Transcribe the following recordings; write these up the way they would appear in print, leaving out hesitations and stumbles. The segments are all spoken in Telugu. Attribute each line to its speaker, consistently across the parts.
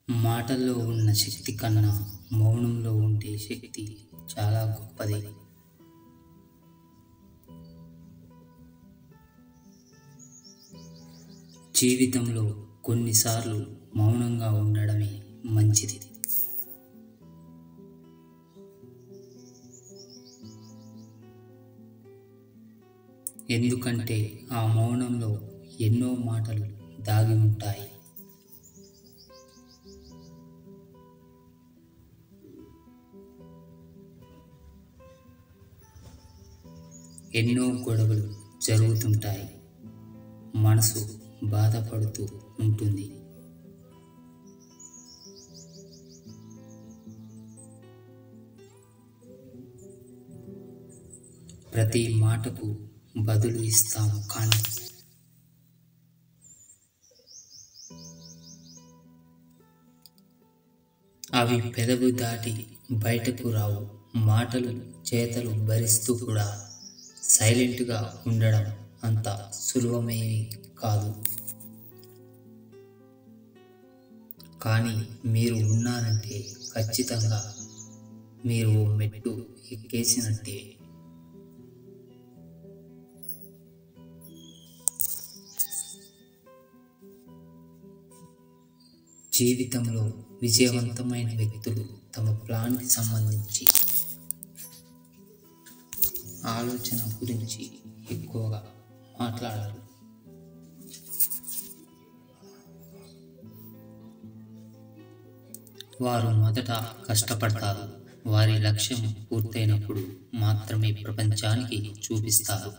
Speaker 1: మాటల్లో ఉన్న శక్తి కన్నా మౌనంలో ఉండే శక్తి చాలా గొప్పది. జీవితంలో కొన్నిసార్లు మౌనంగా ఉండడమే మంచిది. ఎందుకంటే ఆ మౌనంలో ఎన్నో మాటలు దాగి ఉంటాయి. ఎన్నో గొడవలు జరుగుతుంటాయి. మనసు బాధపడుతూ ఉంటుంది. ప్రతి మాటకు బదులు ఇస్తాము, కానీ అవి పెదవి దాటి బయటకు రావు. మాటలు చేతలు భరిస్తూ కూడా సైలెంట్గా ఉండడం అంత సులభమేమీ కాదు. కానీ మీరు ఉన్నారంటే ఖచ్చితంగా మీరు ఓ మెట్టు ఎక్కేసినట్టే. జీవితంలో విజయవంతమైన వ్యక్తులు తమ ప్లాన్కి సంబంధించి ఆలోచన గురించి ఎక్కువగా మాట్లాడరు. వారు మొదట కష్టపడతారు. వారి లక్ష్యం పూర్తయినప్పుడు మాత్రమే ప్రపంచానికి చూపిస్తారు.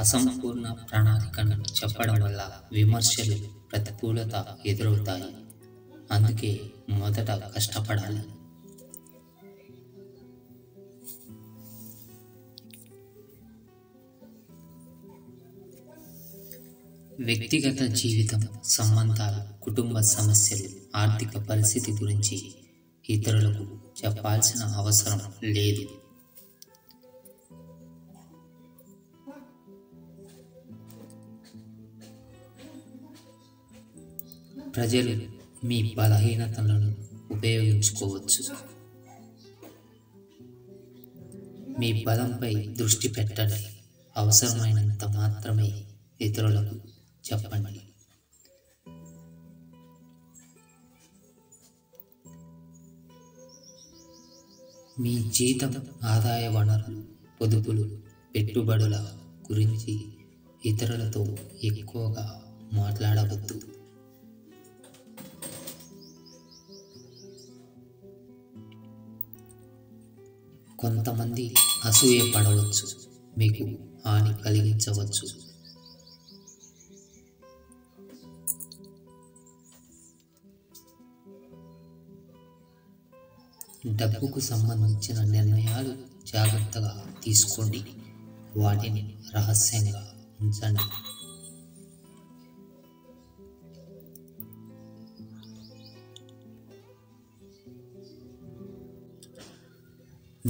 Speaker 1: అసంపూర్ణ ప్రణాళికను చెప్పడం వల్ల విమర్శలు, ప్రతికూలత ఎదురవుతాయి. అందుకే మొదట కష్టపడాలి. వ్యక్తిగత జీవితం, సంబంధాలు, కుటుంబ సమస్యలు, ఆర్థిక పరిస్థితి గురించి ఇతరులకు చెప్పాల్సిన అవసరం లేదు. ప్రజలు మీ బలహీనతలను ఉపయోగించుకోవచ్చు. మీ బలంపై దృష్టి పెట్టండి. అవసరమైనంత మాత్రమే ఇతరులకు చెప్పండి. మీ జీతం, ఆదాయ వనరులు, పొదుపులు, పెట్టుబడుల గురించి ఇతరులతో ఎక్కువగా మాట్లాడవద్దు. కొంతమంది అసూయ పడవచ్చు, మీకు హాని కలిగించవచ్చు. డబ్బుకు సంబంధించిన నిర్ణయాలు జాగ్రత్తగా తీసుకోండి. వాటిని రహస్యంగా ఉంచండి.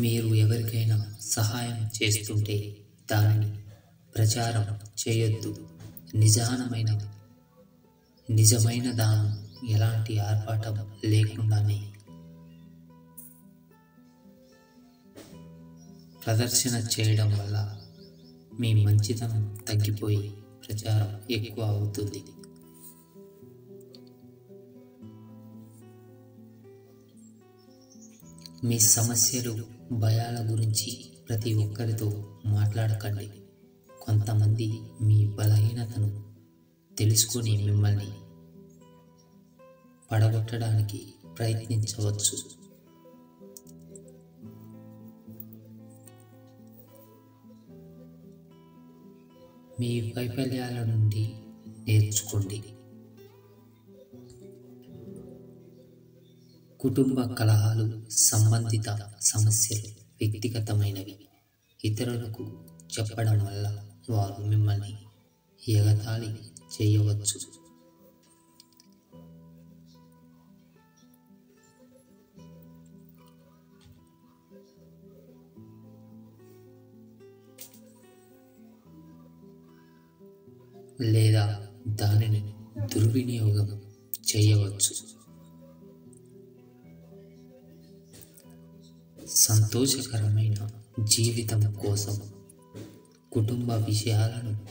Speaker 1: మీరు ఎవరికైనా సహాయం చేస్తుంటే దానిని ప్రచారం చేయొద్దు. నిజమైన దానం ఎలాంటి ఆర్భాటం లేకుండానే ప్రదర్శన చేయడం వల్ల మీ మంచితనం తగ్గిపోయి ప్రచారం ఎక్కువ అవుతుంది. మీ సమస్యలు, భయాల గురించి ప్రతి ఒక్కరితో మాట్లాడకండి. కొంతమంది మీ బలహీనతను తెలుసుకొని మిమ్మల్ని పడగొట్టడానికి ప్రయత్నించవచ్చు. మీ వైఫల్యాల నుండి నేర్చుకోండి. కుటుంబ కలహాలు, సంబంధిత సమస్యలు వ్యక్తిగతమైనవి. ఇతరులకు చెప్పడం వల్ల వారు మిమ్మల్ని ఎగతాళి చేయవచ్చు. లేదా దానిని దుర్వినియోగం చేయవచ్చు. సంతోషకరమైన జీవితం కోసం కుటుంబ విషయాలను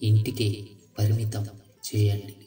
Speaker 1: ఇంటికే పరిమితం చేయండి.